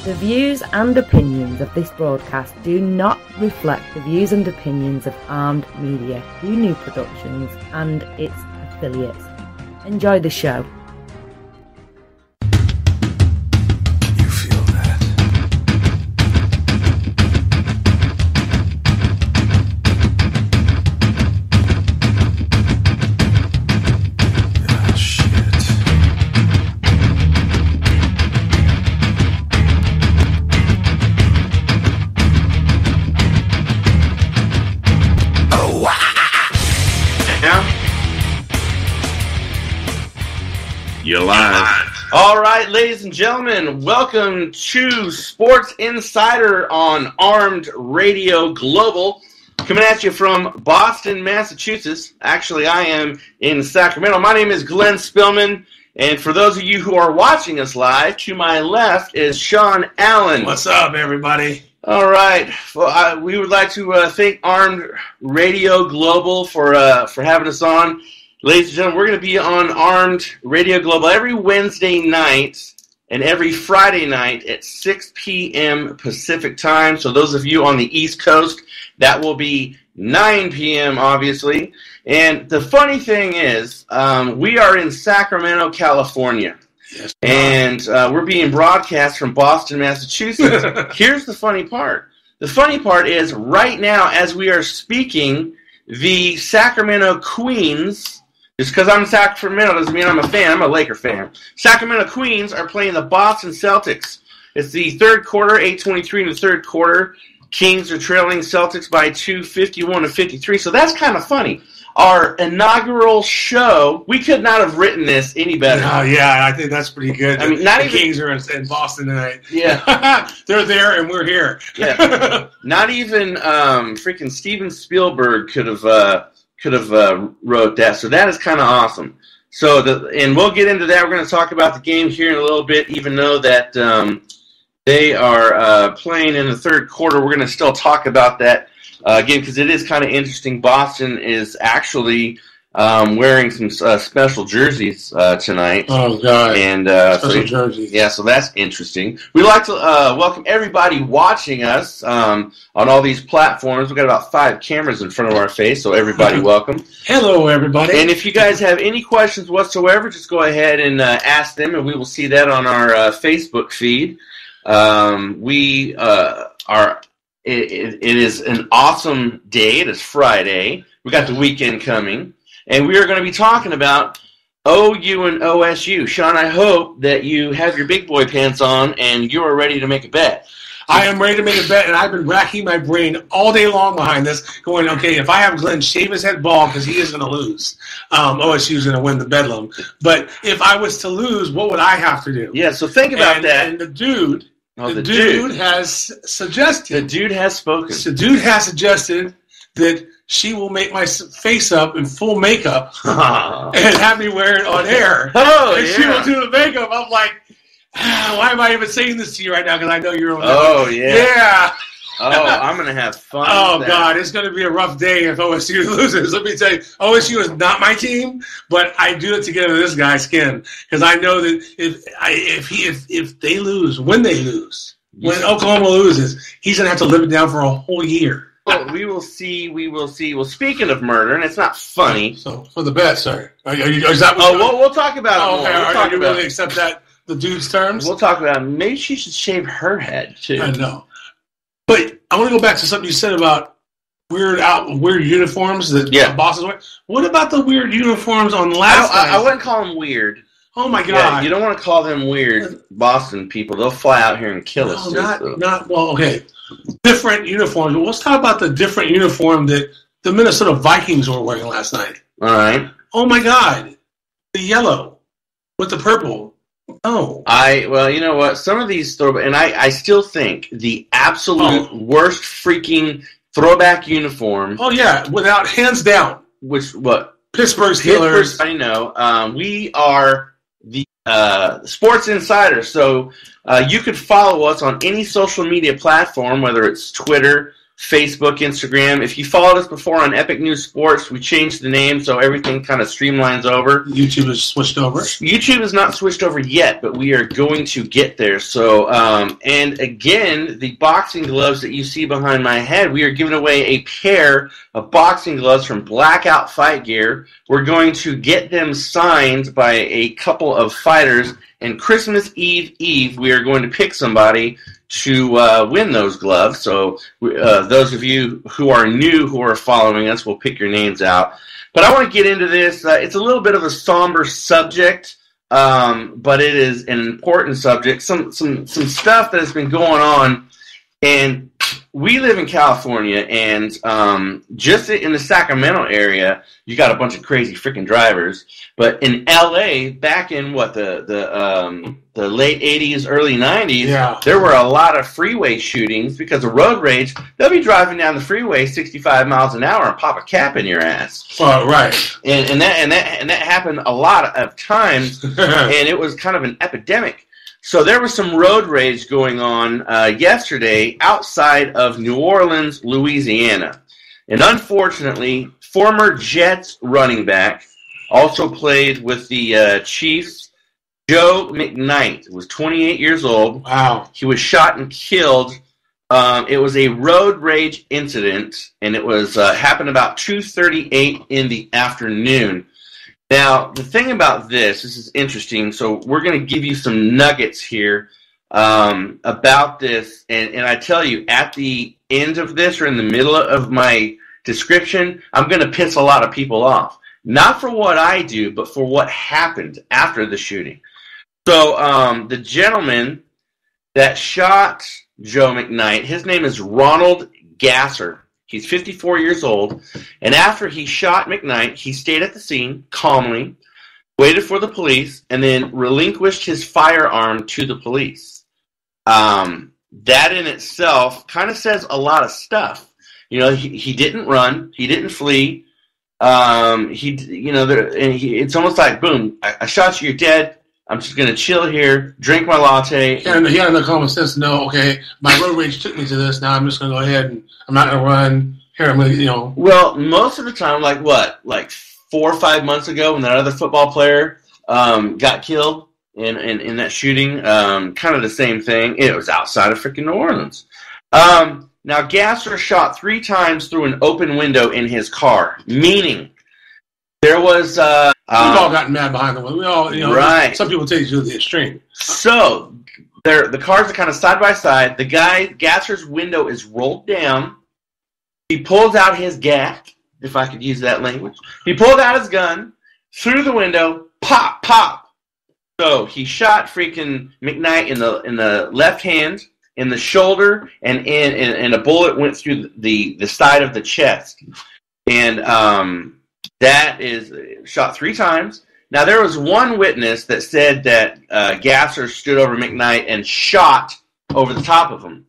The views and opinions of this broadcast do not reflect the views and opinions of Armed Media, New Productions, and its affiliates. Enjoy the show. You feel that? Ah, shit. You're live. All right, ladies and gentlemen, welcome to Sports Insider on Armed Radio Global. Coming at you from Boston, Massachusetts. Actually, I am in Sacramento. My name is Glenn Spillman, and for those of you who are watching us live, to my left is Shawn Allen. What's up, everybody? All right. Well, we would like to thank Armed Radio Global for having us on. Ladies and gentlemen, we're going to be on Armed Radio Global every Wednesday night and every Friday night at 6 p.m. Pacific time. So those of you on the East Coast, that will be 9 p.m., obviously. And the funny thing is, we are in Sacramento, California. Yes. And we're being broadcast from Boston, Massachusetts. Here's the funny part. The funny part is right now, as we are speaking, the Sacramento Queens... Just because I'm in Sacramento doesn't mean I'm a fan. I'm a Laker fan. Sacramento Queens are playing the Boston Celtics. It's the third quarter, 8:23 in the third quarter. Kings are trailing Celtics by 51-53. So that's kind of funny. Our inaugural show, we could not have written this any better. Oh, yeah, I think that's pretty good. I mean, not the even Kings are in Boston tonight. Yeah. They're there and we're here. Yeah. Not even freaking Steven Spielberg could have wrote that. So that is kind of awesome. So and we'll get into that. We're going to talk about the game here in a little bit, even though that they are playing in the third quarter. We're going to still talk about that game because it is kind of interesting. Boston is actually wearing some special jerseys tonight. Oh, God. And special jerseys. Yeah, so that's interesting. We'd like to welcome everybody watching us on all these platforms. We've got about 5 cameras in front of our face, so everybody welcome. Hello, everybody. And if you guys have any questions whatsoever, just go ahead and ask them, and we will see that on our Facebook feed. It is an awesome day. It is Friday. We got the weekend coming. And we are going to be talking about OU and OSU. Shawn, I hope that you have your big boy pants on and you are ready to make a bet. I am ready to make a bet, and I've been racking my brain all day long behind this, going, okay, if I have Glenn shave his head bald because he is going to lose, OSU is going to win the Bedlam. But if I was to lose, what would I have to do? Yeah, so think about that. And the dude has suggested. The dude has spoken. The dude has suggested that she will make my face up in full makeup and have me wear it on air. Oh, and yeah. she will do the makeup. I'm like, why am I even saying this to you right now? Because I know you're over there. Oh, yeah. Yeah. Oh, I'm going to have fun. Oh, with that. God, it's going to be a rough day if OSU loses. Let me tell you, OSU is not my team, but I do it to get under this guy's skin because I know that if they lose, when Oklahoma loses, he's going to have to live it down for a whole year. Well, we will see. Well, speaking of murder, and it's not funny. So, for the bet, sorry. Is that we'll talk about it more. Okay, We'll talk you about really accept that, the dude's terms? We'll talk about it. Maybe she should shave her head, too. I know. But I want to go back to something you said about weird uniforms that bosses wear. What about the weird uniforms on last night? I wouldn't call them weird. Oh, my God. Yeah, you don't want to call them weird Boston people. They'll fly out here and kill us. Okay. Different uniforms. Well, let's talk about the different uniform that the Minnesota Vikings were wearing last night. All right. Oh, my God. The yellow with the purple. Oh. Well, you know what? Some of these and I still think the absolute worst freaking throwback uniform. Oh, yeah. Without hands down. Pittsburgh Steelers. I know. We are the Sports Insider. So you could follow us on any social media platform, whether it's Twitter Facebook, Instagram. If you followed us before on Epic News Sports, we changed the name so everything kind of streamlines over. YouTube is switched over. YouTube is not switched over yet, but we are going to get there. So, and again, the boxing gloves that you see behind my head, we are giving away a pair of boxing gloves from Blackout Fight Gear. We're going to get them signed by a couple of fighters, and Christmas Eve, we are going to pick somebody to win those gloves. So those of you who are new, who are following us, will pick your names out. But I want to get into this. It's a little bit of a somber subject, but it is an important subject. Some stuff that has been going on, and we live in California, and just in the Sacramento area, you got a bunch of crazy freaking drivers. But in LA, back in the late 80s, early 90s, there were a lot of freeway shootings because of road rage. They'll be driving down the freeway 65 miles an hour and pop a cap in your ass. Oh, right. And that happened a lot of times, and it was kind of an epidemic. So there was some road rage going on yesterday outside of New Orleans, Louisiana. And unfortunately, former Jets running back, also played with the Chiefs, Joe McKnight, was 28 years old. Wow. He was shot and killed. It was a road rage incident, and it was happened about 2:38 in the afternoon. Now, the thing about this is interesting. So we're going to give you some nuggets here about this. And I tell you, at the end of this or in the middle of my description, I'm going to piss a lot of people off. Not for what I do, but for what happened after the shooting. So the gentleman that shot Joe McKnight, his name is Ronald Gasser. He's 54 years old, and after he shot McKnight, he stayed at the scene calmly, waited for the police, and then relinquished his firearm to the police. That in itself kind of says a lot of stuff. You know, he didn't run, he didn't flee. It's almost like, boom, I shot you, you're dead. I'm just going to chill here, drink my latte. And he had enough common sense to know, okay, my road rage took me to this. Now I'm just going to go ahead and I'm not going to run. Here, I'm going to, Well, most of the time, like 4 or 5 months ago when that other football player got killed in that shooting, kind of the same thing. It was outside of freaking New Orleans. Now, Gasser shot 3 times through an open window in his car, meaning there was... we've all gotten mad behind the wheel. We all, right. Some people take it to the extreme. So, the cars are kind of side by side. The guy, Gasser's window is rolled down. He pulls out his gat, if I could use that language. He pulled out his gun, through the window, pop, pop. So, he shot freaking McKnight in the left hand, in the shoulder, and a bullet went through the side of the chest. And that is shot 3 times. Now, there was one witness that said that Gasser stood over McKnight and shot over the top of him.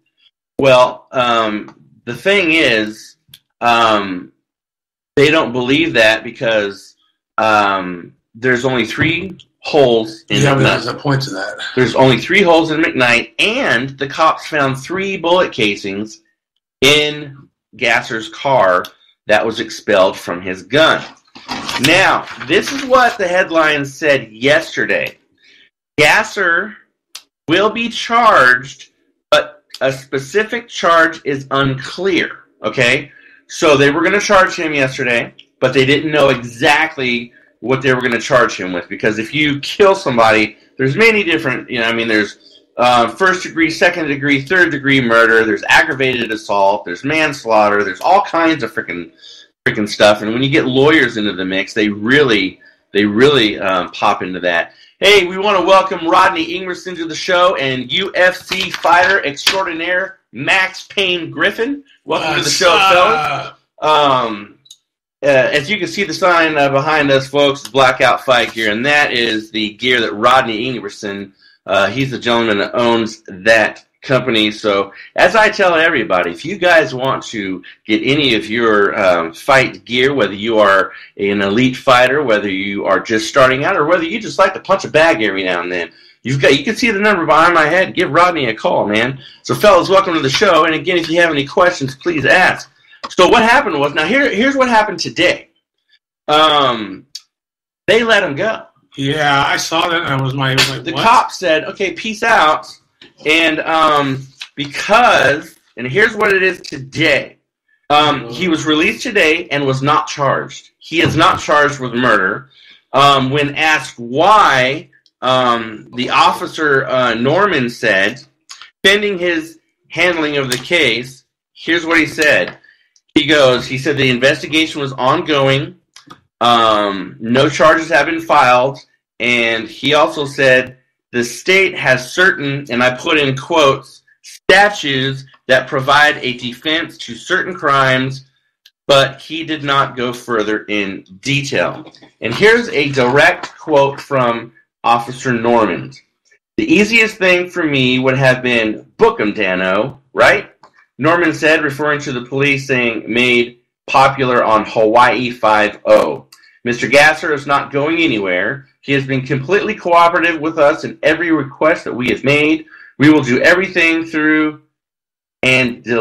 Well, the thing is, they don't believe that because there's only 3 holes in McKnight. There's a point to that. There's only 3 holes in McKnight, and the cops found 3 bullet casings in Gasser's car that was expelled from his gun. Now, this is what the headline said yesterday. Gasser will be charged, but a specific charge is unclear, okay? So they were going to charge him yesterday, but they didn't know exactly what they were going to charge him with, because if you kill somebody, there's many different, there's first degree, second degree, third degree murder, there's aggravated assault, there's manslaughter, there's all kinds of freaking stuff, and when you get lawyers into the mix, they really pop into that. Hey, we want to welcome Rodney Ingerson to the show and UFC fighter extraordinaire Max Payne Griffin. Welcome to the show, fellas. As you can see the sign behind us, folks, is Blackout Fight Gear, and that is the gear that Rodney Ingerson, he's the gentleman that owns that company. So, as I tell everybody, if you guys want to get any of your fight gear, whether you are an elite fighter, whether you are just starting out, or whether you just like to punch a bag every now and then, You can see the number behind my head. Give Rodney a call, man. So, fellas, welcome to the show. And again, if you have any questions, please ask. So, what happened was, now here's what happened today. They let him go. Yeah, I saw that. And I was like, the what? cop said, "Okay, peace out." And and here's what it is today. He was released today and was not charged. He is not charged with murder. When asked why, the officer, Norman, said, pending his handling of the case, here's what he said. He said the investigation was ongoing. No charges have been filed. And he also said the state has certain, and I put in quotes, statutes that provide a defense to certain crimes, but he did not go further in detail. And here's a direct quote from Officer Norman. The easiest thing for me would have been book 'em, Dano, right? Norman said, referring to the police, saying made popular on Hawaii 5-0. Mr. Gasser is not going anywhere. He has been completely cooperative with us in every request that we have made. We will do everything through and a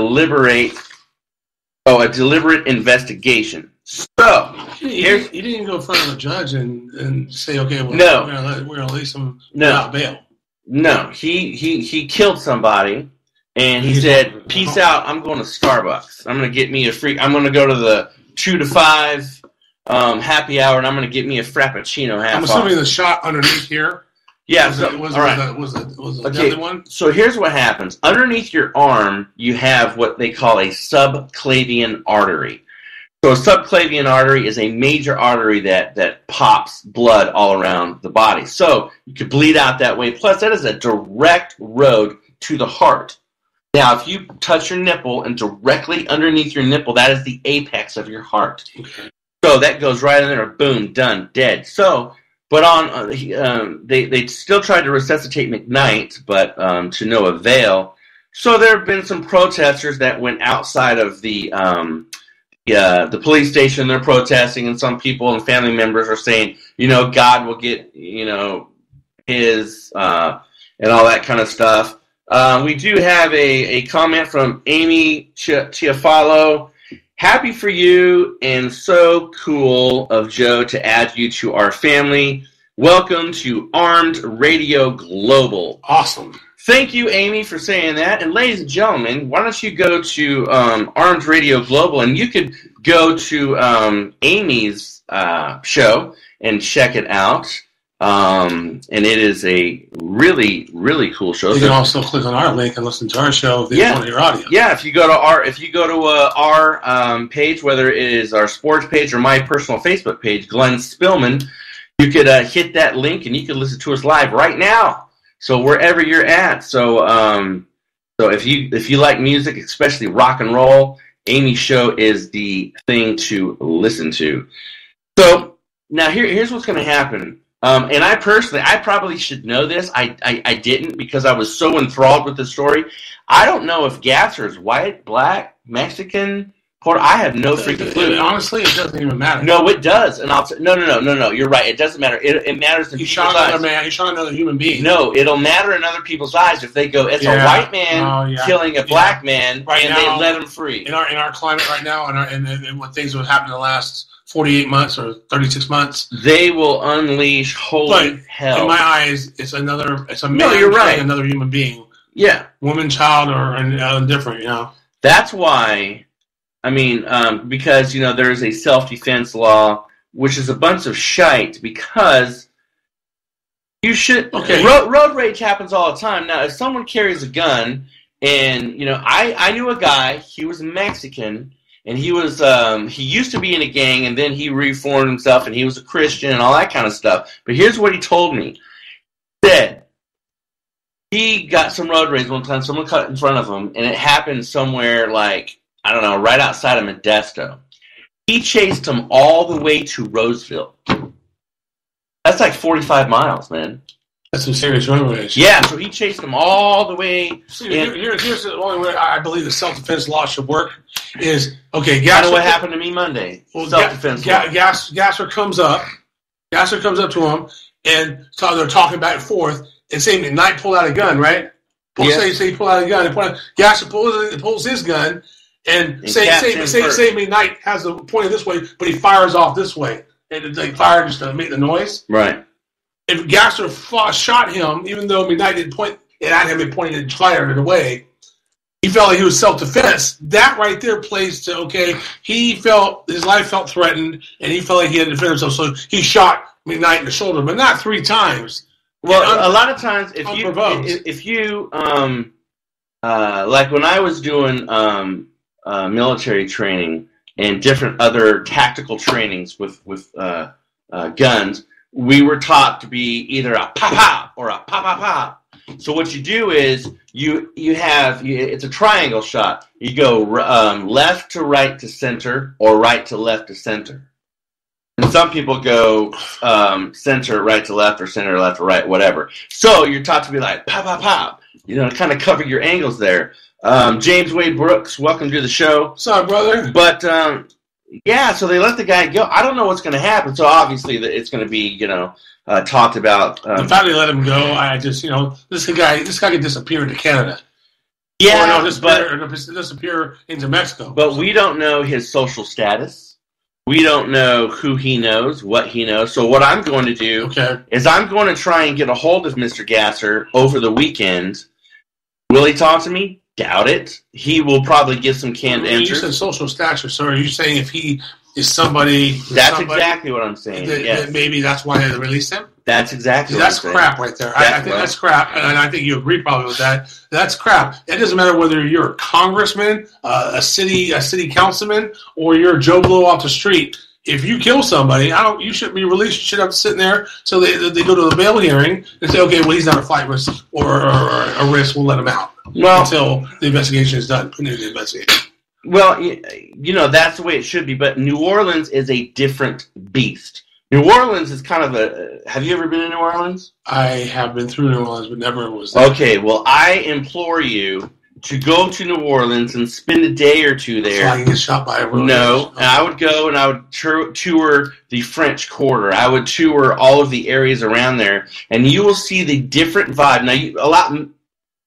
deliberate investigation. So, he didn't even go in front of a judge and say, okay, well, no, we're going to release him without bail. No, he killed somebody, and he said, peace out, I'm going to Starbucks. I'm going to get me I'm going to go to the 2 to 5 happy hour, and I'm going to get me a Frappuccino half I'm assuming the shot underneath here. Yeah, was a deadly one? So here's what happens. Underneath your arm, you have what they call a subclavian artery. So a subclavian artery is a major artery that pops blood all around the body. So you could bleed out that way. Plus, that is a direct road to the heart. Now, if you touch your nipple and directly underneath your nipple, that is the apex of your heart. Okay. So that goes right in there, boom, done, dead. So, but they still tried to resuscitate McKnight, but to no avail. So there have been some protesters that went outside of the police station. They're protesting, and some people and family members are saying, God will get, his, and all that kind of stuff. We do have a comment from Amy Chiafalo. Happy for you, and so cool of Joe to add you to our family. Welcome to Armed Radio Global. Awesome. Thank you, Amy, for saying that. And ladies and gentlemen, why don't you go to Armed Radio Global, and you could go to Amy's show and check it out. And it is a really, really cool show. You can also click on our link and listen to our show if you want your audio. Yeah, if you go to our page, whether it is our sports page or my personal Facebook page, Glenn Spillman, you could hit that link and you can listen to us live right now. So wherever you're at. So if you like music, especially rock and roll, Amy's show is the thing to listen to. So now here's what's going to happen. And I probably should know this. I didn't because I was so enthralled with the story. I don't know if Gasser is white, black, Mexican, Puerto. I have no freaking clue. Honestly, it doesn't even matter. No, it does. And I'll say, no. You're right. It doesn't matter. It matters in people's eyes. He shot another man. He shot another human being. No, it'll matter in other people's eyes if they go, it's a white man killing a black man, right, and now, they let him free. In our climate right now, and what things have happened in the last 48 months or 36 months, they will unleash holy hell. In my eyes, it's a man killing another human being. Yeah. Woman, child, or different, That's why, because, there's a self-defense law, which is a bunch of shite, because you should... Okay. Road rage happens all the time. Now, if someone carries a gun, and, I knew a guy, he was Mexican, and he was he used to be in a gang, and then he reformed himself, and he was a Christian and all that kind of stuff. But here's what he told me. He said he got some road rage one time. Someone cut in front of him, and it happened somewhere like, I don't know, right outside of Modesto. He chased him all the way to Roseville. That's like 45 miles, man. That's some serious road rage. Yeah, so he chased him all the way. Here's the only way I believe the self-defense law should work is, okay, Gasser... what happened to me Monday. Well, self-defense law. Gasser comes up to him, and so they're talking back and forth, and say McKnight pulled out a gun, right? Say he pulled out a gun. Gasser pulls his gun, and say McKnight has the pointed this way, but he fires off this way, and they fire just to make the noise. Right. If Gasser shot him, even though McKnight didn't point it at him and pointed and fired it away, he felt like he was self-defense. That right there plays to, okay, he felt his life felt threatened, and he felt like he had to defend himself, so he shot McKnight in the shoulder, but not 3 times. Well, a lot of times, if you like when I was doing military training and different other tactical trainings with guns, we were taught to be either a pa-pa or a pa-pa-pa. So what you do is it's a triangle shot. You go left to right to center or right to left to center. And some people go center right to left or center left to right, whatever. So you're taught to be like pop, pop, pop. Kind of cover your angles there. James Wade Brooks, welcome to the show. Sorry, brother. But so they let the guy go. I don't know what's going to happen. So obviously it's going to be talked about. The fact they let him go, I just this guy could disappear into Canada. Yeah, or disappear into Mexico. But we don't know his social status. We don't know who he knows, what he knows. So what I'm going to do is I'm going to try and get a hold of Mr. Gasser over the weekend. Will he talk to me? Doubt it. He will probably give some canned answers. You said social stature, so are you saying if he is somebody... That's exactly what I'm saying, that maybe that's why they released him? That's exactly what I'm saying. That's crap right there. I think that's crap, and I think you agree probably with that. That's crap. It doesn't matter whether you're a congressman, a city councilman, or you're Joe Blow off the street. If you kill somebody, you shouldn't be released. You should have to sit in there until they go to the bail hearing and say, okay, well, he's not a flight risk or a risk. We'll let him out until the investigation is done. The investigation. Well, that's the way it should be. But New Orleans is a different beast. New Orleans is kind of have you ever been to New Orleans? I have been through New Orleans, but never was there. Okay, well, I implore you to go to New Orleans and spend a day or two there. So I can get shot by a road. No, and I would go and I would tour the French Quarter. I would tour all of the areas around there, and you will see the different vibe. Now,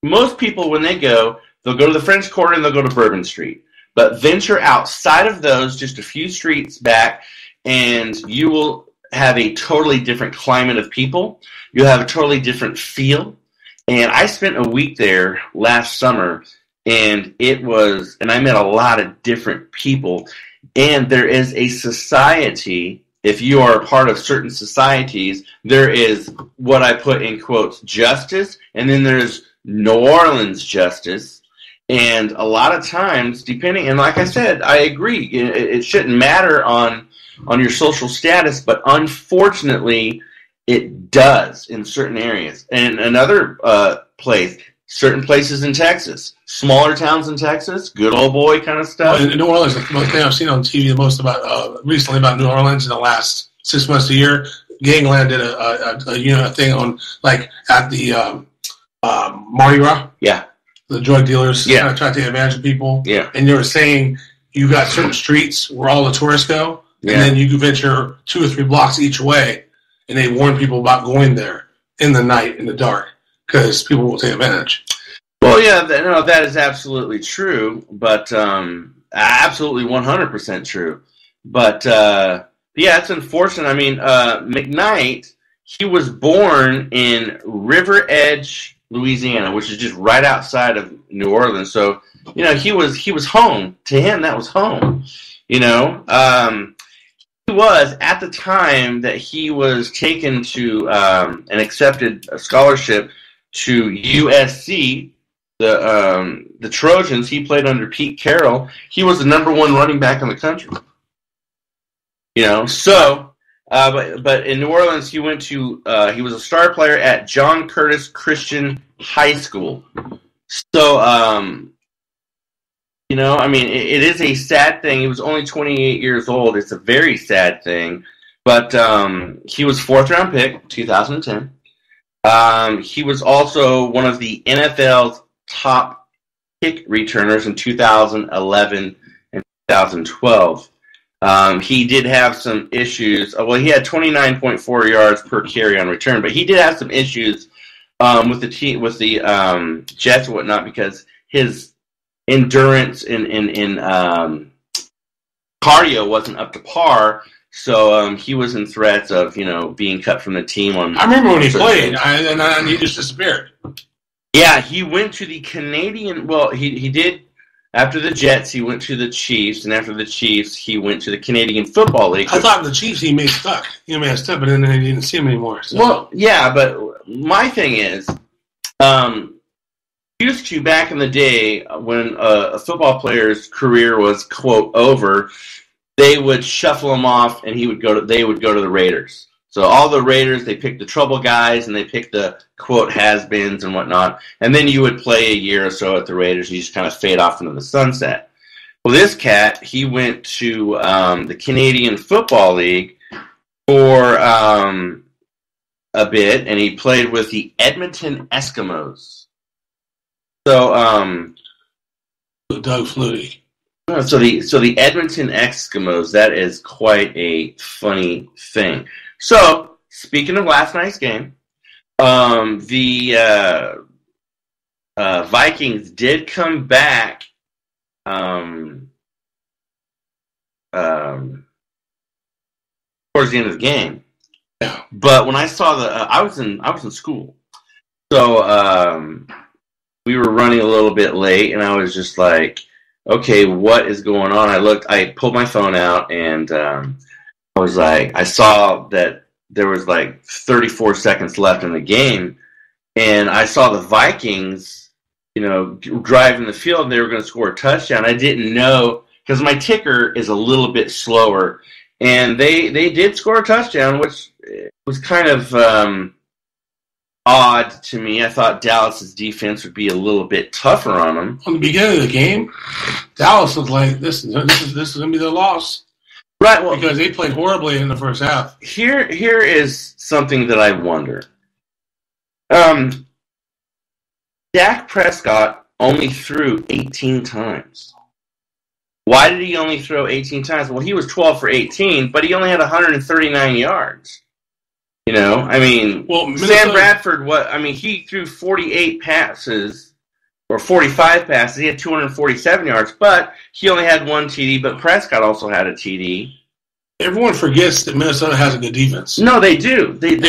most people, when they go, they'll go to the French Quarter and they'll go to Bourbon Street. But venture outside of those, just a few streets back, and you will have a totally different climate of people. You'll have a totally different feel. And I spent a week there last summer, and I met a lot of different people. And there is a society, if you are a part of certain societies, there is what I put in quotes, justice, and then there's New Orleans justice. And a lot of times, depending, and like I said, I agree, it shouldn't matter on your social status, but unfortunately, it does in certain areas. And another certain places in Texas, smaller towns in Texas, good old boy kind of stuff. Well, in New Orleans, the thing I've seen on TV the most recently about New Orleans in the last 6 months to a year, Gangland did a thing on at the Mardi Gras. Yeah. The drug dealers trying to take advantage of people. Yeah. And they were saying you got certain streets where all the tourists go, and then you can venture 2 or 3 blocks each way, and they warn people about going there in the night, in the dark, because people will take advantage. Well, yeah, that is absolutely true, but absolutely 100% true. But, it's unfortunate. I mean, McKnight, he was born in River Edge, Louisiana, which is just right outside of New Orleans. So, he was home. To him, that was home. He was, at the time that he was taken to and accepted a scholarship to USC, the Trojans, he played under Pete Carroll. He was the number 1 running back in the country. But in New Orleans, he went to, he was a star player at John Curtis Christian High School. So, it is a sad thing. He was only 28 years old. It's a very sad thing. But he was 4th round pick, 2010. He was also one of the NFL's top kick returners in 2011 and 2012. He did have some issues. Well, he had 29.4 yards per carry on return, but he did have some issues with the Jets and whatnot, because his endurance in cardio wasn't up to par. So he was in threats of being cut from the team. I remember when he played, and he just disappeared. Yeah, he went to the Canadian. Well, he did. After the Jets, he went to the Chiefs, and after the Chiefs, he went to the Canadian Football League. I thought the Chiefs he may stuck. He may have stuck, but then he didn't see him anymore. So. Well, yeah, but my thing is, used to back in the day when a football player's career was quote over, they would shuffle him off, and they would go to the Raiders. So all the Raiders, they picked the trouble guys, and they picked the, quote, has-beens and whatnot. And then you would play a year or so at the Raiders, and you just kind of fade off into the sunset. Well, this cat, he went to the Canadian Football League for a bit, and he played with the Edmonton Eskimos. So, Doug Flutie. So the Edmonton Eskimos, that is quite a funny thing. So, speaking of last night's game, the Vikings did come back towards the end of the game. Yeah. But when I saw I was in school, so we were running a little bit late, and I was just like, okay, what is going on? I pulled my phone out, and I was like, I saw that there was like 34 seconds left in the game, and I saw the Vikings, driving the field, and they were going to score a touchdown. I didn't know, because my ticker is a little bit slower, and they did score a touchdown, which was kind of odd to me. I thought Dallas's defense would be a little bit tougher on them. From the beginning of the game, Dallas was like, this is going to be their loss. Right, well, because they played horribly in the first half. Here is something that I wonder. Dak Prescott only threw 18 times. Why did he only throw 18 times? Well, he was 12 for 18, but he only had 139 yards. Sam Bradford, he threw 48 passes, or 45 passes. He had 247 yards, but he only had one TD, but Prescott also had a TD. Everyone forgets that Minnesota has a good defense. No, they do. They do.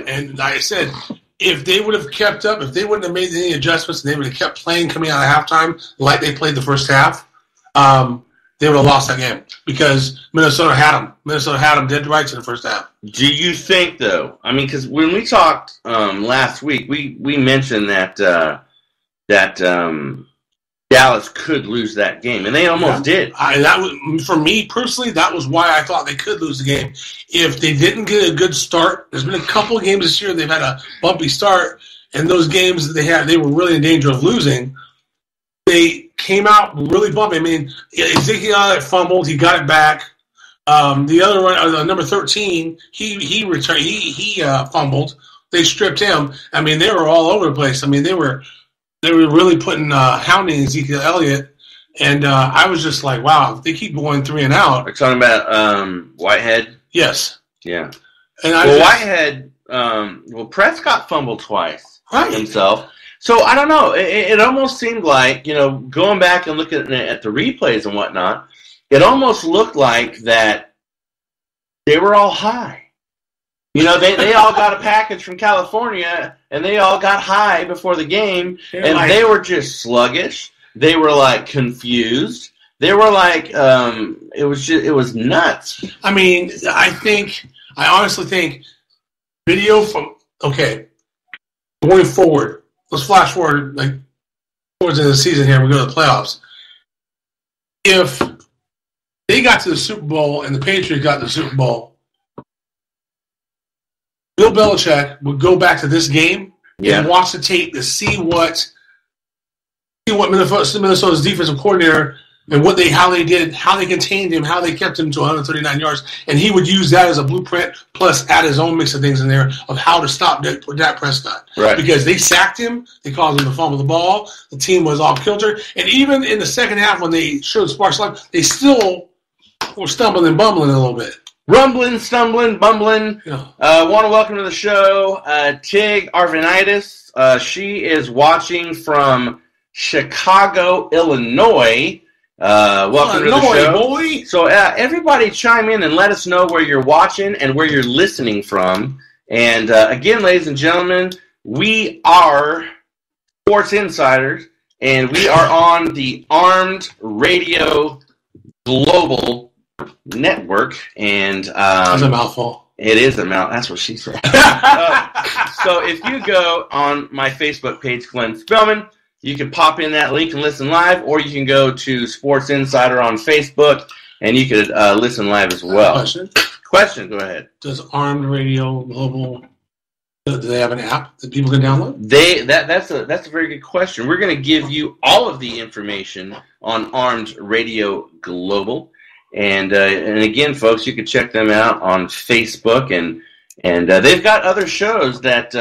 And like I said, if they would have kept up, if they wouldn't have made any adjustments, and they would have kept playing coming out of halftime like they played the first half, they would have lost that game because Minnesota had them. Minnesota had them dead to rights in the first half. Do you think, though? Because when we talked last week, we mentioned that Dallas could lose that game, and they almost did. For me personally, that was why I thought they could lose the game. If they didn't get a good start, there's been a couple of games this year they've had a bumpy start, and those games that they were really in danger of losing. They came out really bumpy. Ezekiel fumbled, he got it back. The other one, number 13, he returned. He fumbled. They stripped him. They were all over the place. They were really hounding Ezekiel Elliott, and I was just like, wow, if they keep going 3 and out. We're talking about Whitehead? Yes. Yeah. And Whitehead, Prescott fumbled twice himself. So, I don't know. It almost seemed like, going back and looking at the replays and whatnot, it almost looked like that they were all high. They all got a package from California, and they all got high before the game, and they were just sluggish. They were, confused. They were it was nuts. I honestly think video from, going forward, let's flash forward, towards the end of the season here, we go to the playoffs. If they got to the Super Bowl and the Patriots got to the Super Bowl, Bill Belichick would go back to this game and watch the tape to see what Minnesota's defensive coordinator and how they contained him, how they kept him to 139 yards, and he would use that as a blueprint, plus add his own mix of things in there of how to stop Dak Prescott. Right. Because they sacked him, they caused him to fumble the ball, the team was off kilter, and even in the second half when they showed sparks of life, they still were stumbling and bumbling a little bit. Rumbling, stumbling, bumbling. Yeah. Want to welcome to the show Tig Arvanitis. She is watching from Chicago, Illinois. Welcome to the show. Boy. So everybody chime in and let us know where you're watching and where you're listening from. And again, ladies and gentlemen, we are Sports Insiders, and we are on the Armed Radio Global Network, and that's a mouthful. It is a mouthful. That's what she said. So if you go on my Facebook page, Glenn Spillman, you can pop in that link and listen live, or you can go to Sports Insider on Facebook, and you could listen live as well. Question. Go ahead. Does Armed Radio Global? Do they have an app that people can download? That's a very good question. We're going to give you all of the information on Armed Radio Global. And again, folks, you can check them out on Facebook, and they've got other shows that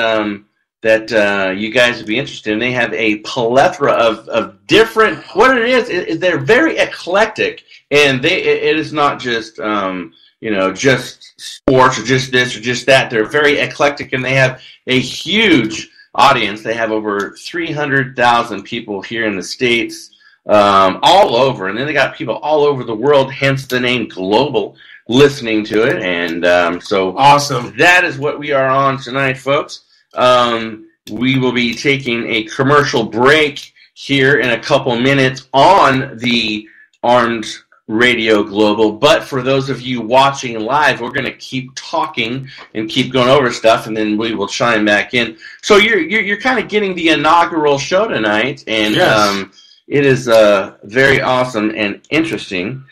you guys would be interested in. They have a plethora of different. What it is they're very eclectic, and it is not just just sports or just this or just that. They're very eclectic, and they have a huge audience. They have over 300,000 people here in the States. All over, and then they got people all over the world, hence the name Global, listening to it, and so awesome. That is what we are on tonight, folks. We will be taking a commercial break here in a couple minutes on the Armed Radio Global, but for those of you watching live, we're going to keep talking and keep going over stuff, and then we will chime back in. So you're kind of getting the inaugural show tonight, and yes. It is very awesome and interesting.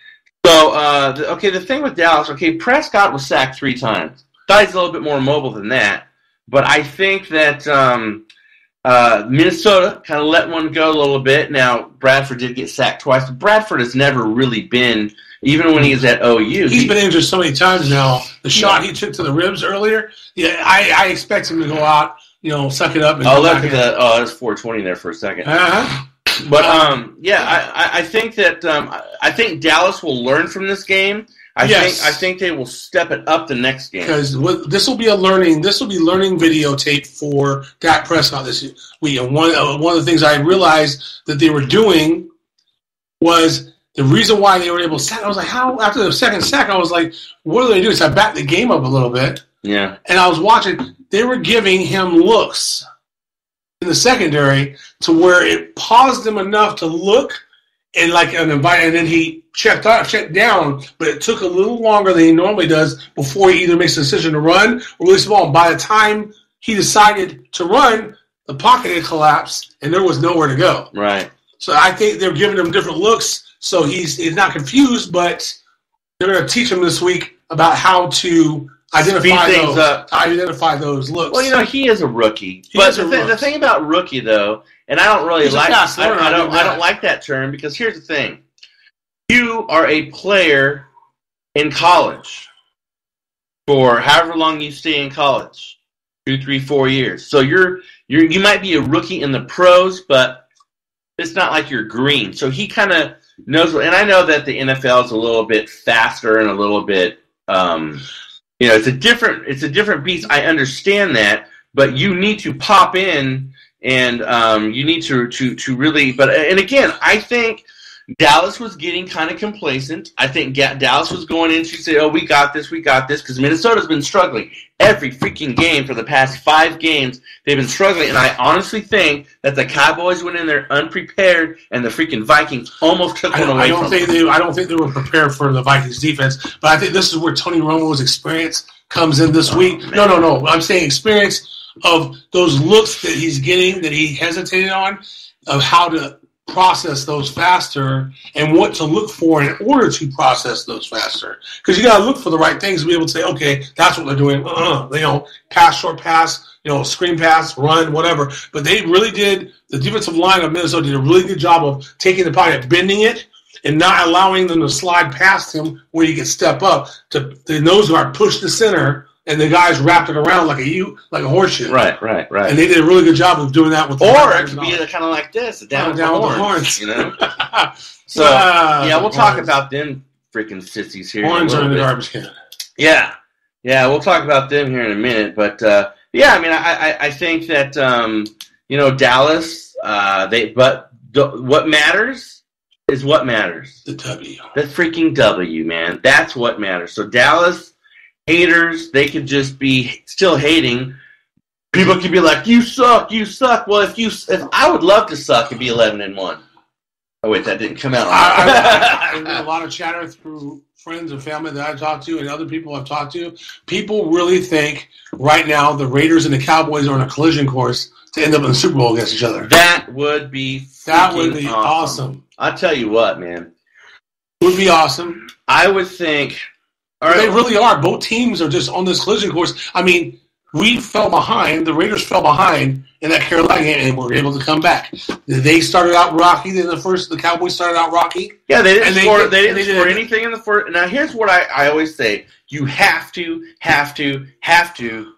So, the thing with Dallas, Prescott was sacked 3 times. Thought he's a little bit more mobile than that. But I think that Minnesota kind of let one go a little bit. Now, Bradford did get sacked twice. But Bradford has never really been, even when he was at OU. He's been injured so many times now. The shot he took to the ribs earlier, I expect him to go out, suck it up. And look at that. Oh, there's 420 there for a second. Uh-huh. But I think that I think Dallas will learn from this game. I think they will step it up the next game, because this will be learning videotape for Dak Prescott this week. And one of the things I realized that they were doing was the reason why they were able to sack. I was like, how after the second sack, I was like, what are they doing? So I backed the game up a little bit. Yeah, and I was watching. They were giving him looks in the secondary to where it paused him enough to look and and then he checked down, but it took a little longer than he normally does before he either makes a decision to run or release the ball. And by the time he decided to run, the pocket had collapsed and there was nowhere to go. Right. So I think they're giving him different looks, so he's not confused, but they're going to teach him this week about how to identify those looks. Well, he is a rookie. But the thing about rookie, though, and I don't really I don't like that term, because here's the thing. You are a player in college for however long you stay in college, 2, 3, 4 years. So you might be a rookie in the pros, but it's not like you're green. So he kind of knows, and I know that the NFL is a little bit faster and a little bit it's a different beast. I understand that, but you need to pop in, and you need to really. But and again, I think Dallas was getting kind of complacent. I think Dallas was going in to say, "Oh, we got this," because Minnesota's been struggling every freaking game for the past 5 games. They've been struggling, and I honestly think that the Cowboys went in there unprepared, and the freaking Vikings almost took one away. I don't think they were prepared for the Vikings defense, but I think this is where Tony Romo's experience comes in this week. Man. No. I'm saying experience of those looks that he's getting that he hesitated on, of how to process those faster and what to look for in order to process those faster. Because you got to look for the right things to be able to say, okay, that's what they're doing. Pass, short pass, screen pass, run, whatever. But they really did, the defensive line of Minnesota did a really good job of taking the pocket, bending it, and not allowing them to slide past him where you can step up. The nose guard pushed the center, and the guys wrapped it around like a horseshoe. Right. And they did a really good job of doing that with the or it could be kind of like this, down with the horns. So, we'll talk about them freaking sissies here. Horns are in the garbage can. Yeah, we'll talk about them here in a minute, but I think that Dallas. What matters is what matters. The W. The freaking W, man. That's what matters. So Dallas haters, they could just be still hating. People could be like, "You suck, you suck." Well, if I would love to suck and be 11-1. Oh wait, that didn't come out. I get a lot of chatter through friends and family that I talk to and other people I've talked to. People really think right now the Raiders and the Cowboys are on a collision course to end up in the Super Bowl against each other. That would be awesome. I'll tell you what, man. It would be awesome. I would think. They really are. Both teams are just on this collision course. I mean, we fell behind. The Raiders fell behind in that Carolina game, and were able to come back. They started out rocky. Then the Cowboys started out rocky. Yeah, they didn't score anything in the first. Now, here's what I always say: you have to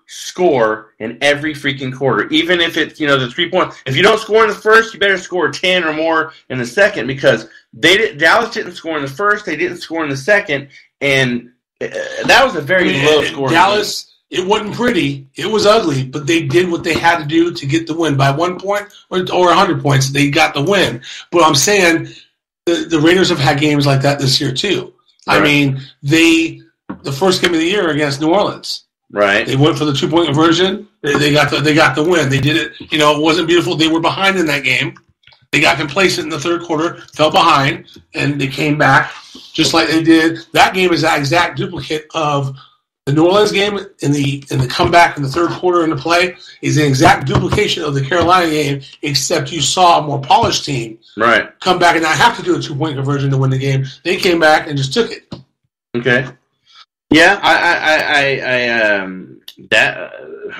score in every freaking quarter, even if it's the 3 point. If you don't score in the first, you better score 10 or more in the second, because Dallas didn't score in the first. They didn't score in the second, and that was a very low score. Dallas. It wasn't pretty. It was ugly, but they did what they had to do to get the win. By 1 point or 100 points, they got the win. But I'm saying the Raiders have had games like that this year too. Right. I mean, the first game of the year against New Orleans, right? They went for the 2 point conversion. They got the win. They did it. It wasn't beautiful. They were behind in that game. They got complacent in the third quarter, fell behind, and they came back just like they did. That game is an exact duplicate of the New Orleans game. In the comeback in the third quarter in the play is an exact duplication of the Carolina game, except you saw a more polished team come back and not have to do a 2 point conversion to win the game. They came back and just took it. Okay. Yeah,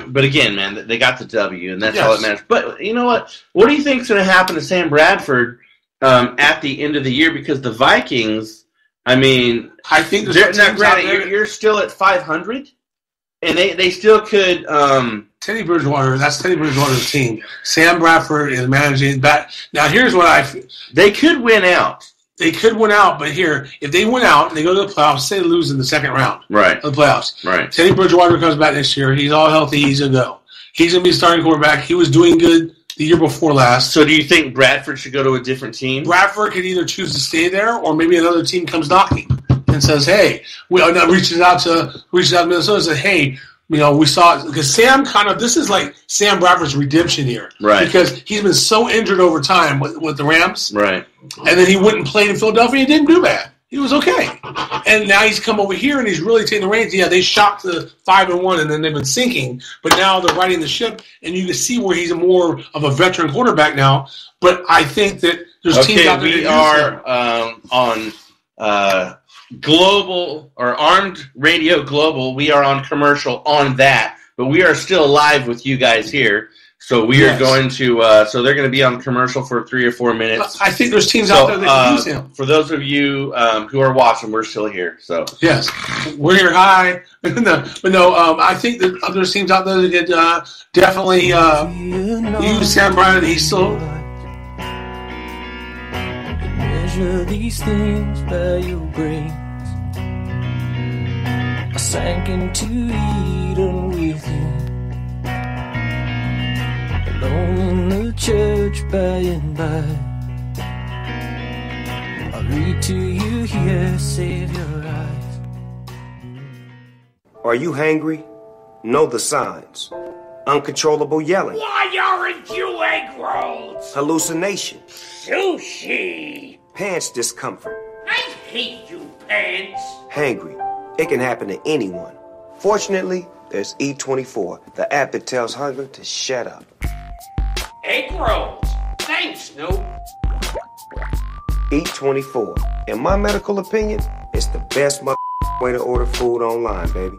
but again, man, they got the W, and that's all that matters. But you know what? What do you think is going to happen to Sam Bradford at the end of the year? Because the Vikings, I mean, I think you're still at 500, and they still could. Teddy Bridgewater, that's Teddy Bridgewater's team. Sam Bradford is managing that. Now, here's what I feel. They could win out. They could win out, but if they win out and they go to the playoffs, say they lose in the second round of the playoffs. Right. Teddy Bridgewater comes back next year. He's all healthy. He's going to go. He's going to be starting quarterback. He was doing good the year before last. So do you think Bradford should go to a different team? Bradford could either choose to stay there, or maybe another team comes knocking and says, hey, reaches out to Minnesota and says, hey, we saw it. Because this is like Sam Bradford's redemption year. Right. Because he's been so injured over time with the Rams. Right. And then he went and played in Philadelphia. He didn't do bad. He was okay. And now he's come over here and he's really taking the reins. Yeah, they shot to 5-1 and then they've been sinking. But now they're riding the ship, and you can see where he's more of a veteran quarterback now. But I think that there's teams out there. We are on Global or Armed Radio Global. We are on commercial on that, but we are still live with you guys here. So we are going to. So they're going to be on commercial for 3 or 4 minutes. I think there's teams out there that can use him. For those of you who are watching, we're still here. So yes, we're here. Hi, but no. I think that there's teams out there that could definitely use Sam Bradford. He's still. Measure these things by your grace. I sank into Eden with you. Alone in the church by and by, I'll read to you here, save your eyes. Are you hangry? Know the signs. Uncontrollable yelling. Why aren't you egg rolls? Hallucination. Sushi. Pants discomfort. I hate you, pants. Hangry. It can happen to anyone. Fortunately, there's E24, the app that tells hunger to shut up. Egg rolls. Thanks, Snoop. E24. In my medical opinion, it's the best way to order food online, baby.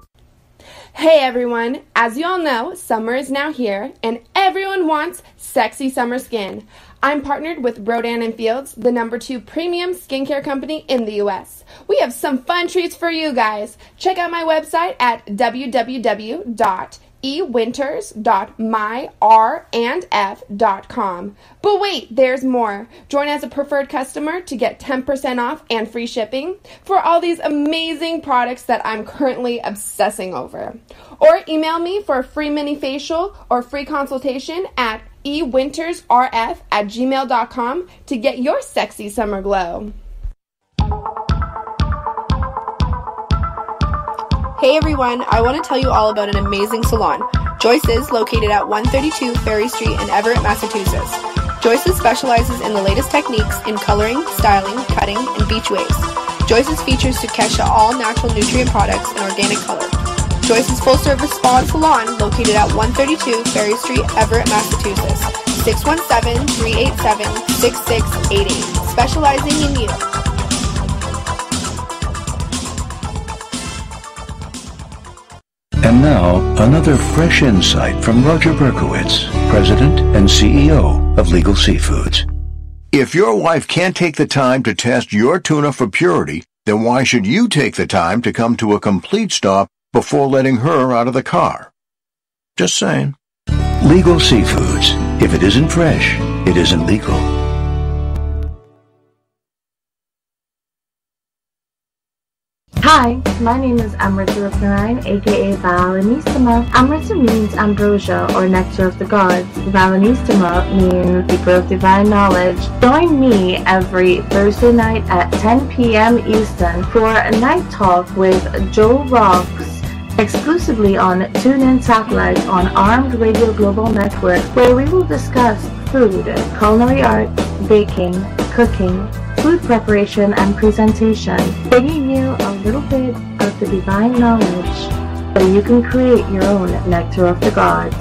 Hey everyone, as you all know, summer is now here and everyone wants sexy summer skin. I'm partnered with Rodan & Fields, the #2 premium skincare company in the US. We have some fun treats for you guys. Check out my website at www.rodan.com ewinters.myrandf.com. But wait, there's more. Join as a preferred customer to get 10% off and free shipping for all these amazing products that I'm currently obsessing over. Or email me for a free mini facial or free consultation at ewintersrf@gmail.com to get your sexy summer glow. Hey everyone, I want to tell you all about an amazing salon. Joyce's, located at 132 Ferry Street in Everett, Massachusetts. Joyce's specializes in the latest techniques in coloring, styling, cutting, and beach waves. Joyce's features Takesha all-natural nutrient products and organic color. Joyce's full-service spa and salon, located at 132 Ferry Street, Everett, Massachusetts. 617-387-6688. Specializing in you. And now, another fresh insight from Roger Berkowitz, President and CEO of Legal Seafoods. If your wife can't take the time to test your tuna for purity, then why should you take the time to come to a complete stop before letting her out of the car? Just saying. Legal Seafoods. If it isn't fresh, it isn't legal. Hi, my name is Amrita Rupnarayan, aka Valanissima. Amrita means ambrosia or nectar of the gods. Valanissima means people of divine knowledge. Join me every Thursday night at 10 p.m. Eastern for a night talk with Joe Rocks, exclusively on TuneIn Satellite on Armed Radio Global Network, where we will discuss food, culinary arts, baking, cooking, food preparation and presentation, bringing you a little bit of the divine knowledge so you can create your own nectar of the gods.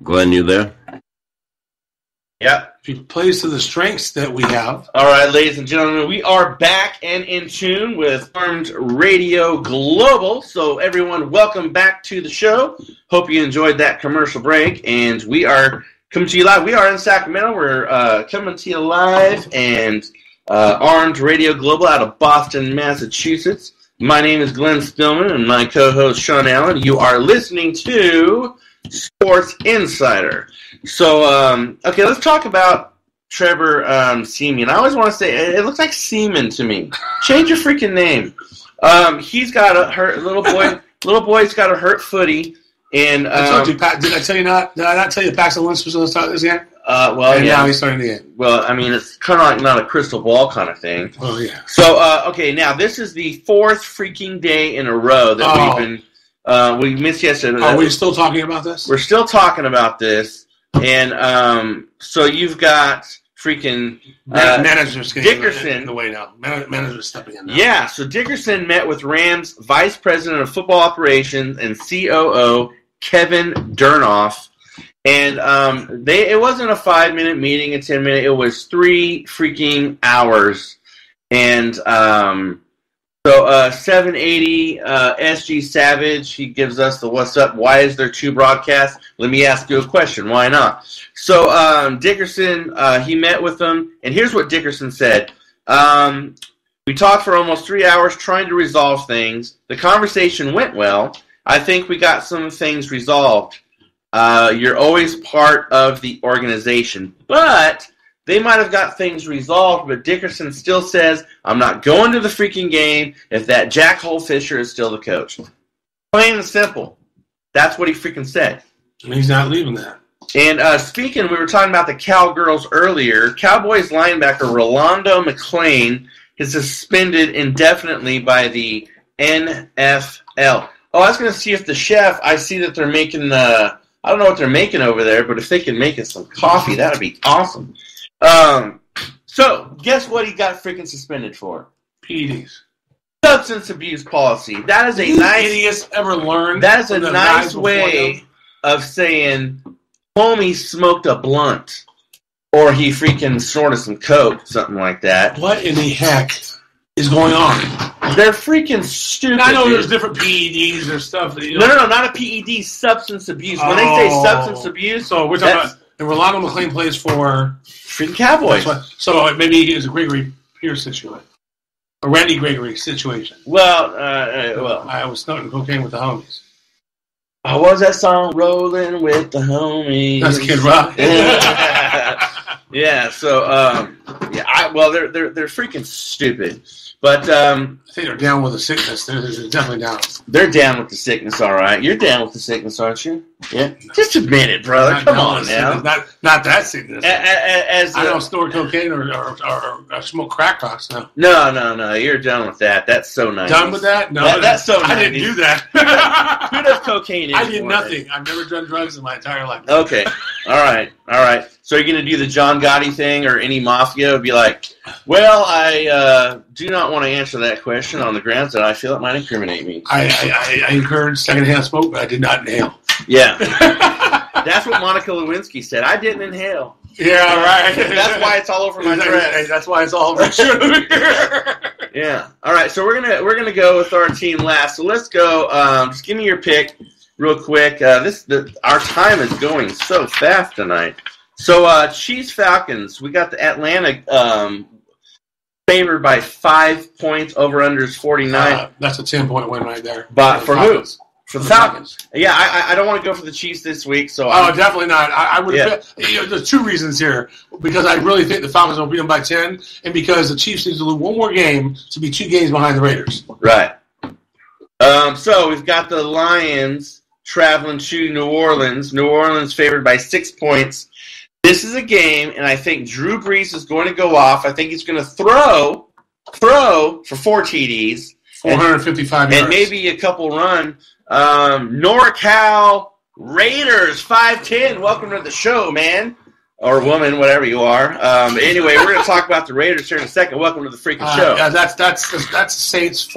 Glenn, you there? Yep. If he plays to the strengths that we have. All right, ladies and gentlemen, we are back and in tune with Armed Radio Global. So, everyone, welcome back to the show. Hope you enjoyed that commercial break. And we are coming to you live. We are in Sacramento. We're coming to you live and Armed Radio Global out of Boston, Massachusetts. My name is Glenn Spillman and my co-host Shawn Allen. You are listening to Sports Insider. So, okay, let's talk about Trevor Seaman. I always want to say, it looks like Seaman to me. Change your freaking name. He's got a hurt little boy. Little boy's got a hurt footy, and I told you, Pat, did I not tell you Paxton Lynch was going to start this game? Well, and yeah. Now he's starting the game. Well, I mean, it's kind of like not a crystal ball kind of thing. Oh yeah. So, okay, now this is the fourth freaking day in a row that we've been. We missed yesterday. Are we still talking about this? We're still talking about this, and so you've got freaking managers Dickerson in the way now. Managers stepping in now. Yeah, so Dickerson met with Rams Vice President of Football Operations and COO Kevin Durnoff, and it wasn't a 5-minute meeting, a 10-minute. It was 3 freaking hours, and So 780 SG Savage, he gives us the what's up. Why is there 2 broadcasts? Let me ask you a question. Why not? So Dickerson, he met with them, and here's what Dickerson said. We talked for almost 3 hours trying to resolve things. The conversation went well. I think we got some things resolved. You're always part of the organization. But they might have got things resolved, but Dickerson still says, I'm not going to the freaking game if that jackhole Fisher is still the coach. Plain and simple. That's what he freaking said. And he's not leaving that. And speaking, we were talking about the Cowgirls earlier. Cowboys linebacker Rolando McClain is suspended indefinitely by the NFL. Oh, I was going to see if the chef, I see that they're making, I don't know what they're making over there, but if they can make us some coffee, that would be awesome. So, guess what he got freaking suspended for? PEDs. Substance abuse policy. That is a nice... idiots ever learned? That is a nice way of saying homie smoked a blunt. Or he freaking snorted some coke, something like that. What in the heck is going on? They're freaking stupid. I know there's different PEDs or stuff. No, not a PED, substance abuse. When they say substance abuse, so we're talking about, and Rolando McClain plays for freaking Cowboys. So maybe it's a Gregory Pierce situation, a Randy Gregory situation. Well, I was snorting cocaine with the homies. What was that song? Rolling with the homies. That's Kid Rock. Yeah. So they're freaking stupid. But I think they're down with the sickness. They're definitely down. They're down with the sickness, all right. You're down with the sickness, aren't you? Yeah. Just admit it, brother. Come on now. Not that sickness. I don't snort cocaine or smoke crack rocks. No. No. You're done with that. That's so nice. Done with that? No. That's so nice. I didn't do that. Who does cocaine? I did nothing. I've never done drugs in my entire life. Okay. All right. So you're going to do the John Gotti thing or any mafia? Be like, well, I do not want to answer that question on the grounds that I feel it might incriminate me. I encouraged secondhand smoke, but I did not inhale. Yeah. That's what Monica Lewinsky said. I didn't inhale. Yeah, right. That's why it's all over my dress. That's why it's all over my shirt. Yeah. All right. So we're gonna go with our team last. So let's go. Just give me your pick, real quick. Our time is going so fast tonight. So Chiefs Falcons. We got the Atlanta favored by 5 points. Over unders 49. That's a 10-point win right there. But for who? For the Falcons. Yeah, I don't want to go for the Chiefs this week. So definitely not. I would. Yeah. There's two reasons here. Because I really think the Falcons will beat them by 10, and because the Chiefs need to lose one more game to be 2 games behind the Raiders. Right. So we've got the Lions traveling to New Orleans. New Orleans favored by 6 points. This is a game, and I think Drew Brees is going to go off. I think he's going to throw for 4 TDs. 455 yards. And maybe a couple run. NorCal Raiders 5-10. Welcome to the show, man. Or woman, whatever you are. Anyway, we're going to talk about the Raiders here in a second. Welcome to the freaking show. Yeah, that's Saints.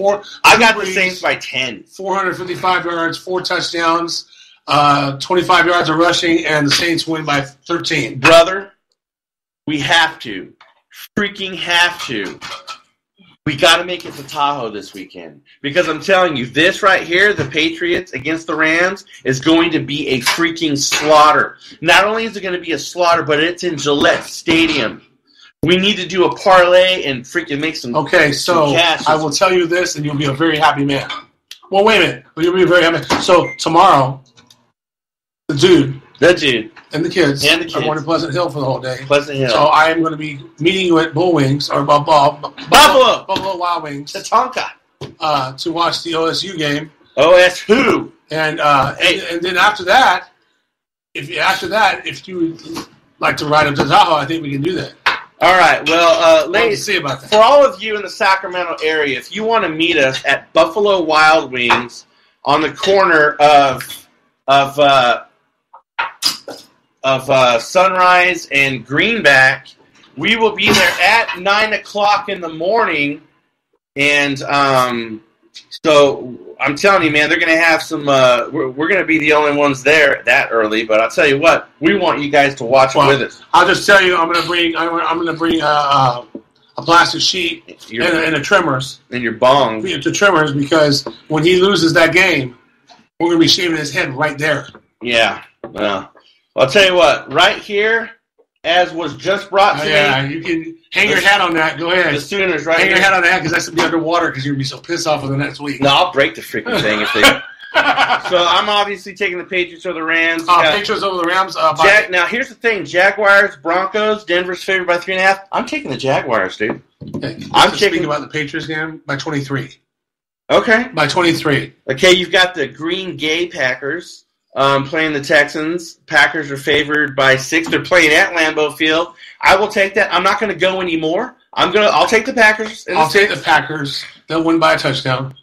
I got the Saints by 10. 455 yards, 4 touchdowns, 25 yards of rushing, and the Saints win by 13. Brother, we have to. Freaking have to. We got to make it to Tahoe this weekend. Because I'm telling you, this right here, the Patriots against the Rams, is going to be a freaking slaughter. Not only is it going to be a slaughter, but it's in Gillette Stadium. We need to do a parlay and freaking make some cash. I will tell you this, and you'll be a very happy man. Well, wait a minute. You'll be a very happy man. So, tomorrow, the dude, and the kids are going to Pleasant Hill for the whole day. Pleasant Hill. So I am going to be meeting you at Bull Wings or Buffalo Wild Wings, Tatanka, to watch the OSU game. OSU. And then after that, if you would like to ride up to Tahoe, I think we can do that. All right. Well, ladies, see about that. For all of you in the Sacramento area, if you want to meet us at Buffalo Wild Wings on the corner of Sunrise and Greenback, we will be there at 9 o'clock in the morning. And so I'm telling you, man, they're going to have some. We're going to be the only ones there that early. But I'll tell you what, we want you guys to watch with us. I'll just tell you, I'm going to bring a plastic sheet and a trimmers and your bong to trimmers, because when he loses that game, we're going to be shaving his head right there. Yeah. Well, I'll tell you what, right here, as was just brought to me. Yeah, you can hang your hat on that. Go ahead. The Sooners right hang here. Hang your hat on that, because that's going to be underwater, because you're going to be so pissed off for the next week. No, I'll break the freaking thing if they... So I'm obviously taking the Patriots over the Rams. Patriots over the Rams. Now, here's the thing. Jaguars, Broncos, Denver's favored by 3.5. I'm taking the Jaguars, dude. I'm thinking about the Patriots game by 23. Okay. By 23. Okay, you've got the Green Gay Packers playing the Texans. Packers are favored by 6. They're playing at Lambeau Field. I will take that. I'm not going to go anymore. I'll take the Packers. I'll take the Packers. They'll win by a touchdown.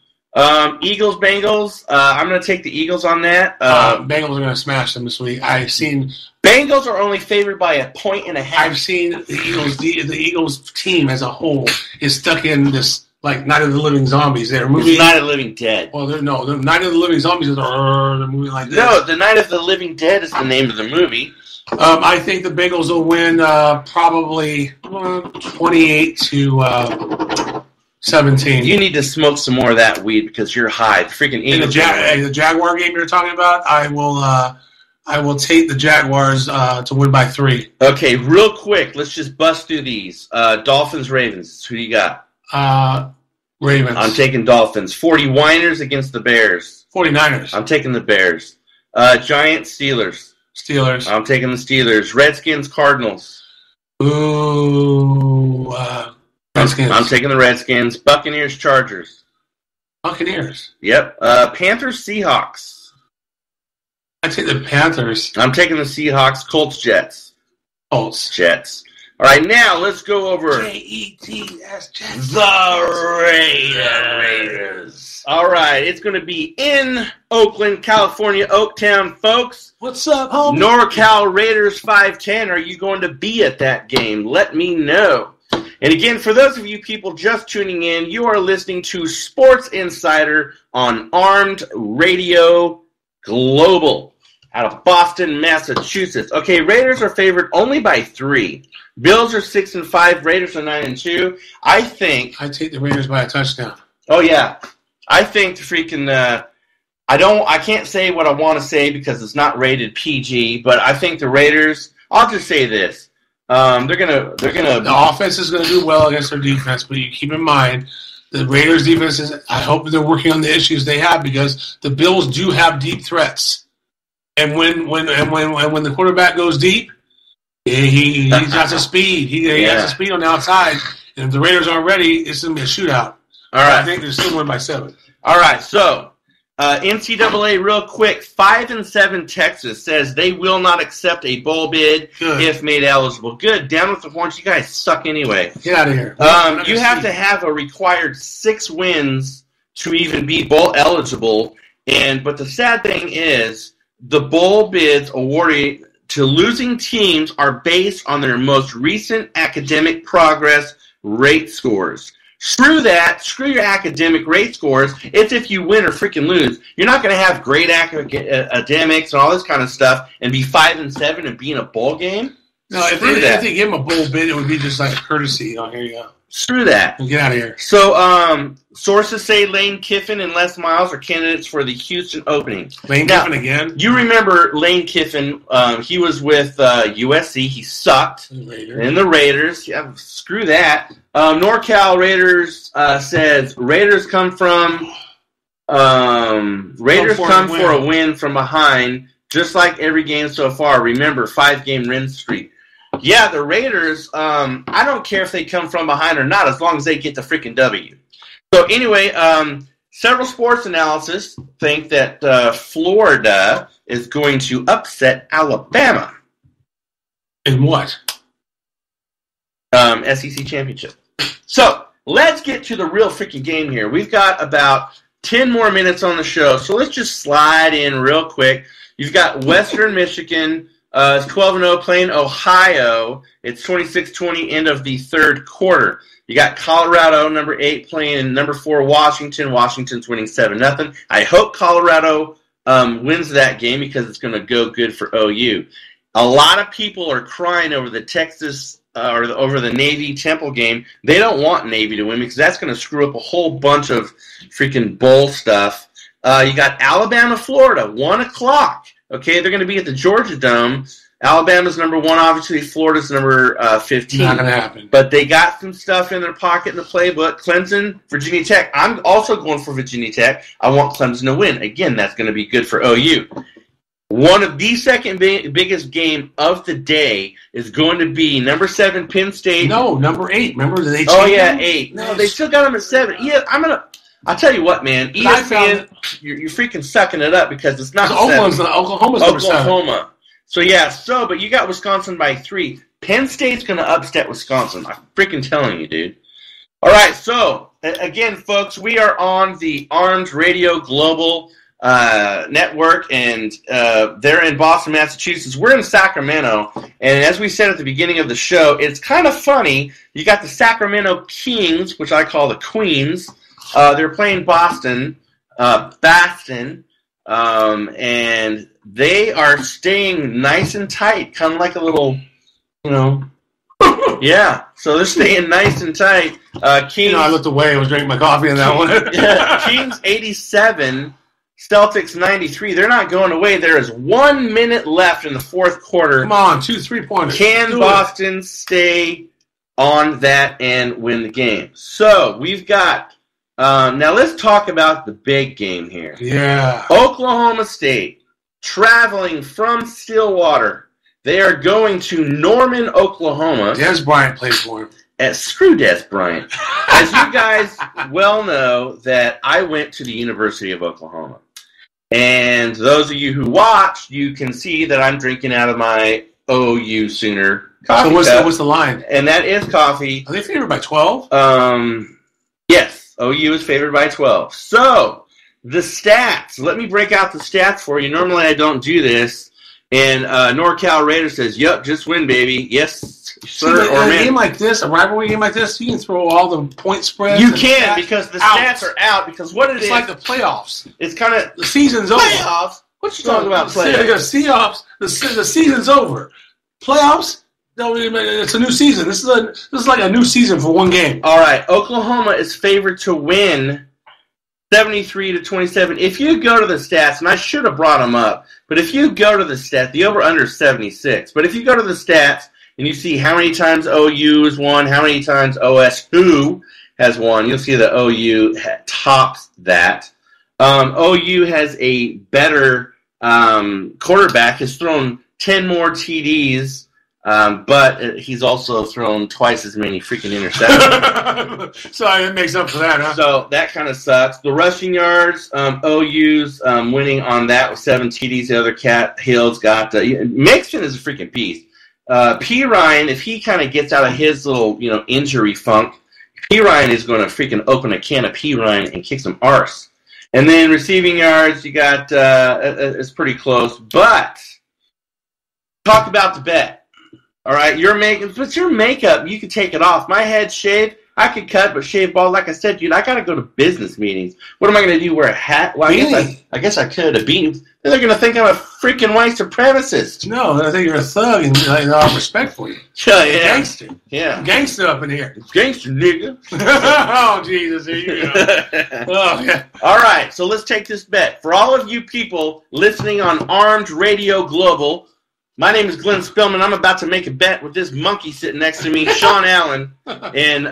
Eagles, Bengals. I'm going to take the Eagles on that. Bengals are going to smash them this week. I've seen Bengals are only favored by 1.5 points. I've seen the Eagles. The Eagles team as a whole is stuck in this like Night of the Living Zombies. They're moving. Night of the Living Dead. Well, they're Night of the Living Zombies. They're moving like this. No, the Night of the Living Dead is the name of the movie. I think the Bengals will win probably 28-17. You need to smoke some more of that weed because you're high. Freaking in the Jaguar game you're talking about, I will take the Jaguars to win by 3. Okay, real quick, let's just bust through these. Dolphins, Ravens. Who do you got? Ravens. I'm taking Dolphins. 49ers against the Bears. 49ers. I'm taking the Bears. Giants, Steelers. Steelers. I'm taking the Steelers. Redskins, Cardinals. Ooh, Redskins. I'm taking the Redskins. Buccaneers, Chargers. Buccaneers. Yep. Panthers, Seahawks. I take the Panthers. I'm taking the Seahawks. Colts, Jets. Colts. Jets. All right, now let's go over Jets. The Raiders. All right, it's going to be in Oakland, California, Oaktown, folks. What's up, homie? NorCal Raiders 510. Are you going to be at that game? Let me know. And again, for those of you people just tuning in, you are listening to Sports Insider on Armed Radio Global out of Boston, Massachusetts. Okay, Raiders are favored only by 3. Bills are 6-5. Raiders are 9-2. I take the Raiders by a touchdown. Oh yeah, I think the freaking. I can't say what I want to say because it's not rated PG. But I think the Raiders. I'll just say this: they're gonna. The offense is gonna do well against their defense, but you keep in mind the Raiders' defense is. I hope they're working on the issues they have because the Bills do have deep threats, and when the quarterback goes deep. He's got some speed. He has some speed on the outside. And if the Raiders aren't ready, it's going to be a shootout. All right. I think they're still win by 7. All right. So, NCAA real quick. 5-7 Texas says they will not accept a bowl bid if made eligible. Good. Down with the horns. You guys suck anyway. Get out of here. You have to have a required 6 wins to even be bowl eligible. But the sad thing is the bowl bids awarded to losing teams are based on their most recent academic progress rate scores. Screw that. Screw your academic rate scores. It's if you win or freaking lose. You're not going to have great academics and all this kind of stuff and be 5-7 and be in a bowl game. No, if they give him a bowl bid, it would be just like a courtesy. Here you go. Screw that. Get out of here. So, sources say Lane Kiffin and Les Miles are candidates for the Houston opening. Kiffin again? You remember Lane Kiffin. He was with USC. He sucked. And the Raiders. Yeah, screw that. NorCal Raiders says Raiders come from for a win from behind, just like every game so far. Remember, 5-game win streak. Yeah, the Raiders, I don't care if they come from behind or not, as long as they get the freaking W. So anyway, several sports analysts think that Florida is going to upset Alabama. In what? SEC championship. So let's get to the real freaking game here. We've got about 10 more minutes on the show, so let's just slide in real quick. You've got Western Michigan. It's 12-0 playing Ohio. It's 26-20 end of the third quarter. You got Colorado, number 8, playing number 4 Washington. Washington's winning 7-0. I hope Colorado wins that game because it's going to go good for OU. A lot of people are crying over the Texas or over the Navy-Temple game. They don't want Navy to win because that's going to screw up a whole bunch of freaking bowl stuff. You got Alabama, Florida, 1 o'clock. Okay, they're going to be at the Georgia Dome. Alabama's number 1, obviously. Florida's number 15. Not going to happen. But they got some stuff in their pocket in the playbook. Clemson, Virginia Tech. I'm also going for Virginia Tech. I want Clemson to win. Again, that's going to be good for OU. One of the second biggest game of the day is going to be number 7 Penn State. No, number 8. Remember they changed Oh yeah, 8. No, they still got them at 7. Yeah, I'll tell you what, man. ESPN, you're freaking sucking it up because it's not Oklahoma's number 7. Oklahoma. So but you got Wisconsin by 3. Penn State's going to upset Wisconsin. I'm freaking telling you, dude. All right, so again, folks, we are on the Armed Radio Global network, and they're in Boston, Massachusetts. We're in Sacramento, and as we said at the beginning of the show, it's kind of funny. You got the Sacramento Kings, which I call the Queens. They're playing Boston, and they are staying nice and tight, kind of like a little, yeah. So they're staying nice and tight. Kings, I looked away. I was drinking my coffee in that one. yeah, Kings 87, Celtics 93. They're not going away. There is 1 minute left in the fourth quarter. Come on, 2 3-pointers. Can Boston stay on that and win the game? So we've got, now let's talk about the big game here. Yeah. Oklahoma State, traveling from Stillwater. They are going to Norman, Oklahoma. Des Bryant plays for him. Screw Des Bryant. As you guys well know, that I went to the University of Oklahoma. And those of you who watched, you can see that I'm drinking out of my OU Sooner coffee So what's the line? And that is coffee. Are they favored by 12? Yes, OU is favored by 12. So, the stats. Let me break out the stats for you. Normally I don't do this. And NorCal Raider says, "Yep, just win, baby." Yes, sir. In a game like this, a rivalry game like this, you can throw all the point spreads. You can, because the stats are out. Because what it's like the playoffs. It's kind of the season's over. Playoffs? What you talking about? Playoffs. The season's over. Playoffs? No, it's a new season. This is like a new season for one game. All right, Oklahoma is favored to win 73-27. If you go to the stats, and I should have brought them up, but if you go to the stats, the over-under is 76. But if you go to the stats and you see how many times OU has won, how many times OSU has won, you'll see that OU tops that. OU has a better quarterback, has thrown 10 more TDs, but he's also thrown twice as many freaking interceptions. So it makes up for that, huh? So that kind of sucks. The rushing yards, OU's winning on that with 7 TDs. The other Cat Hill's got Mixon is a freaking beast. P. Ryan, if he kind of gets out of his little injury funk, P. Ryan is going to freaking open a can of P. Ryan and kick some arse. And then receiving yards, you got it's pretty close. But talk about the bet. All right, your makeup, you can take it off. My head's shaved. I could cut, but shave bald. Like I said, dude, I got to go to business meetings. What am I going to do, wear a hat? Well, I guess I could. A beanie. Then they're going to think I'm a freaking white supremacist. No, I think you're a thug and I have respect for you. Yeah. Gangster. Yeah. Gangster up in here. Gangster, nigga. Oh, Jesus. Here you go. Oh, yeah. All right, so let's take this bet. For all of you people listening on Armed Radio Global, my name is Glenn Spillman. I'm about to make a bet with this monkey sitting next to me, Shawn Allen. And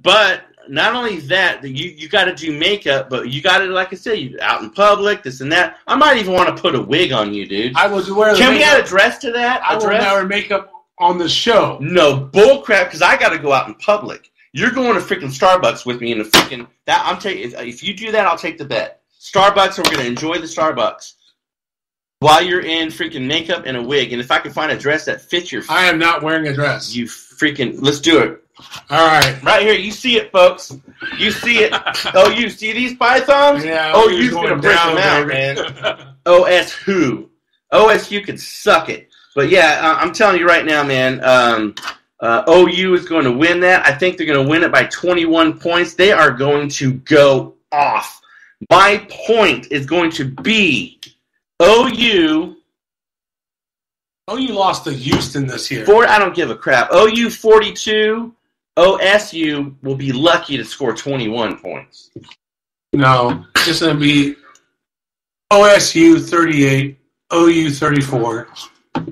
but not only that, you got to do makeup, but you got to, like I said, you out in public, this and that. I might even want to put a wig on you, dude. I will wear. Can we add a dress to that? I will wear makeup on the show. No bull crap, because I got to go out in public. You're going to freaking Starbucks with me in the freaking that. I'm taking. If you do that, I'll take the bet. Starbucks, and we're going to enjoy the Starbucks. While you're in freaking makeup and a wig, and if I can find a dress that fits your... I am not wearing a dress. You freaking... Let's do it. All right. Right here. You see it, folks. You see it. Oh, you see these pythons? Yeah. Oh, you're going to break them out, man. OSU could suck it. But, yeah, I'm telling you right now, man, OU is going to win that. I think they're going to win it by 21 points. They are going to go off. My point is going to be... OU lost to Houston this year. I don't give a crap. OU 42, OSU will be lucky to score 21 points. No, it's going to be OSU 38, OU 34.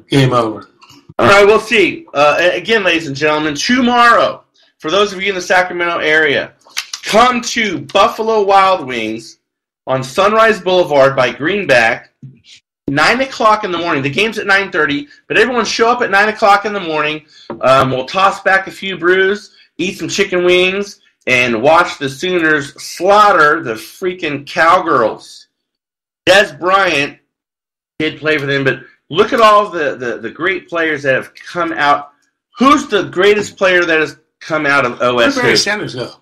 Game over. All right, we'll see. Again, ladies and gentlemen, tomorrow, for those of you in the Sacramento area, come to Buffalo Wild Wings on Sunrise Boulevard by Greenback, 9 o'clock in the morning. The game's at 9:30, but everyone show up at 9 o'clock in the morning. We'll toss back a few brews, eat some chicken wings, and watch the Sooners slaughter the freaking Cowgirls. Des Bryant did play for them, but look at all the great players that have come out. Who's the greatest player that has come out of OSU? Where did Barry Sanders go?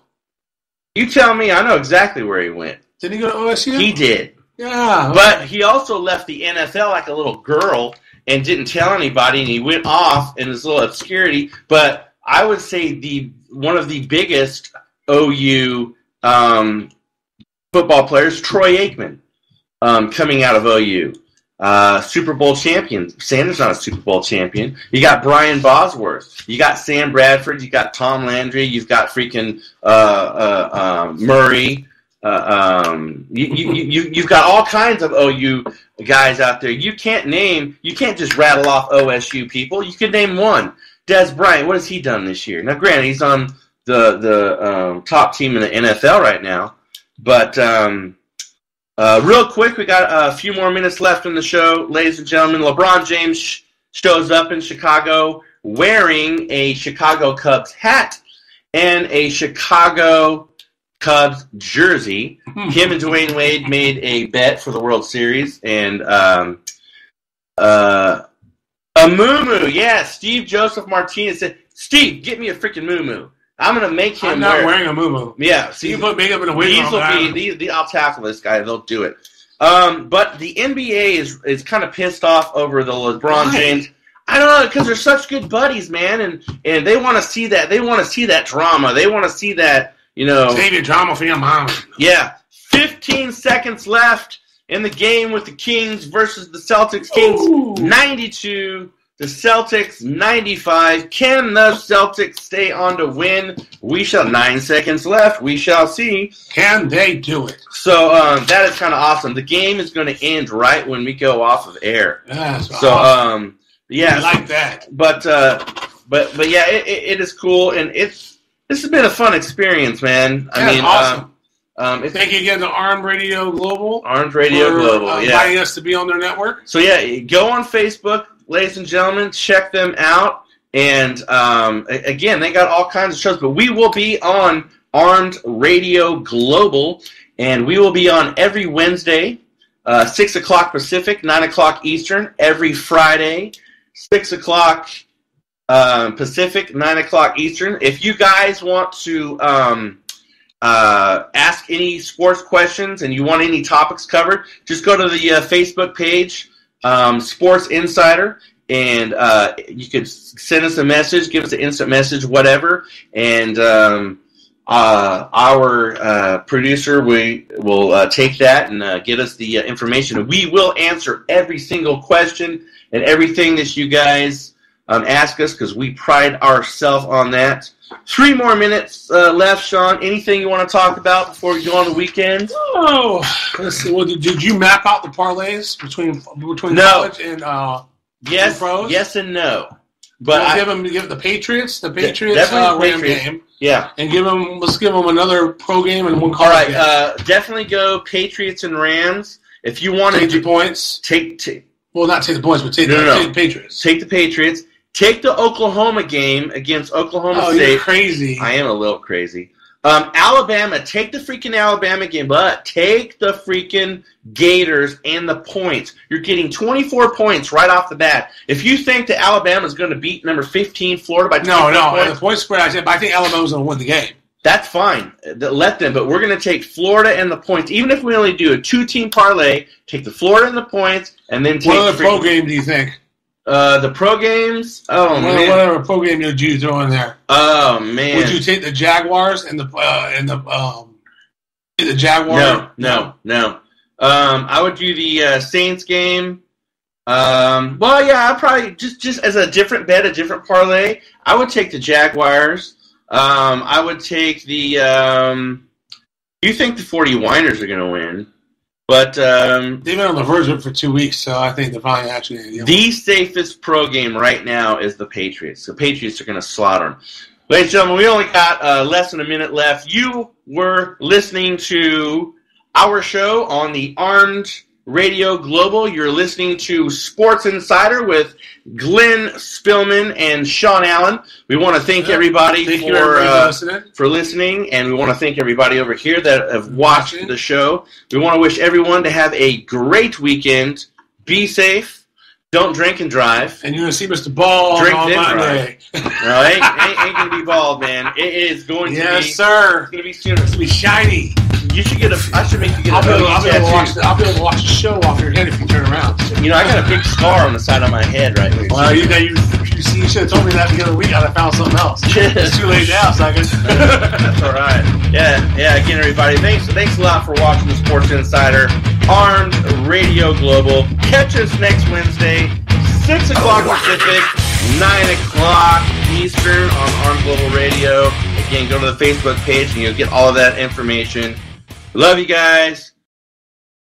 You tell me. I know exactly where he went. Did he go to OSU? He did. Yeah. But he also left the NFL like a little girl and didn't tell anybody, and he went off in his little obscurity. But I would say one of the biggest OU football players, Troy Aikman. coming out of OU. Super Bowl champion. Sanders not a Super Bowl champion. You got Brian Bosworth. You got Sam Bradford. You got Tom Landry. You've got freaking Murray. You've got all kinds of OU guys out there. You can't just rattle off OSU people. You could name one. Des Bryant. What has he done this year? Now, granted, he's on the top team in the NFL right now, but real quick, we got a few more minutes left in the show. Ladies and gentlemen, LeBron James shows up in Chicago wearing a Chicago Cubs hat and a Chicago Cubs jersey. Him and Dwayne Wade made a bet for the World Series, and a muumuu. Yeah, Steve Joseph Martinez said, "Steve, get me a freaking muumuu. I'm going to make him I'm not wearing a muumuu. Yeah. See, you put makeup in a wig on. I'll tackle this guy. They'll do it. But the NBA is kind of pissed off over the LeBron James. I don't know, because they're such good buddies, man, and they want to see that. They want to see that drama. They want to see that, save your drama for your mom. Yeah. 15 seconds left in the game with the Kings versus the Celtics. Kings 92. The Celtics 95. Can the Celtics stay on to win? 9 seconds left. We shall see. Can they do it? So that is kind of awesome. The game is going to end right when we go off of air. That's awesome. Yeah, I like that. But yeah, it is cool, and this has been a fun experience, man. Awesome. Thank you again to Armed Radio Global. Armed Radio Global, inviting us to be on their network. So yeah, go on Facebook, ladies and gentlemen, check them out. And again, they got all kinds of shows, but we will be on Armed Radio Global, and we will be on every Wednesday, 6 o'clock Pacific, 9 o'clock Eastern, every Friday, 6 o'clock Pacific, 9 o'clock Eastern. If you guys want to ask any sports questions and you want any topics covered, just go to the Facebook page, Sports Insider, and you could send us a message, give us an instant message, whatever, and our producer will take that and get us the information. We will answer every single question and everything that you guys ask us, because we pride ourselves on that. 3 more minutes left, Shawn. Anything you want to talk about before we go on the weekend? Oh, let's see. Well, did you map out the parlays between college and pros? Yes and no. But give the Patriots Patriots. game. Yeah, and let's give them another pro game and one college game. All right, definitely go Patriots and Rams. If you want to take the points, not take the points, but take the Patriots. Take the Patriots. Take the Oklahoma game against Oklahoma State. Oh, you're crazy. I am a little crazy. Alabama, take the freaking Alabama game, but take the freaking Gators and the points. You're getting 24 points right off the bat. If you think that Alabama is going to beat number 15 Florida by 24 points, the point spread, I think Alabama's going to win the game. That's fine. Let them, but we're going to take Florida and the points. Even if we only do a 2-team parlay, take the Florida and the points, and then take what other pro game do you think? The pro games? Oh, man. Whatever pro game would you throw in there? Oh, man. Would you take the Jaguars and the Jaguars? No. I would do the Saints game. I'd probably just as a different bet, a different parlay, I would take the Jaguars. I would take the you think the 49ers are going to win. But they've been on the verge of it for 2 weeks, so I think they're probably actually going to get the safest pro game right now is the Patriots. The Patriots are going to slaughter them. Ladies and gentlemen, we only got less than a minute left. You were listening to our show on the Armed Radio Global. You're listening to Sports Insider with Glenn Spillman and Shawn Allen. We want to thank everybody for listening, and we want to thank everybody over here that have watched the show. We want to wish everyone to have a great weekend. Be safe. Don't drink and drive. And you're going to see Mr. Ball drink on Monday. No, ain't going to be bald, man. It is going to be. Yes, sir. It's going to be soon. It's going to be shiny. You should get I should make you get I'll be able to watch the show off your head if you turn around. You know, I got a big scar on the side of my head right here. Well, you should have told me that the other week. I'd have found something else. It's too late now, sucker. That's all right. Yeah. Again, everybody, thanks a lot for watching the Sports Insider. Armed Radio Global. Catch us next Wednesday, 6 o'clock Pacific, 9 o'clock Eastern on Armed Global Radio. Again, go to the Facebook page and you'll get all of that information. Love you guys.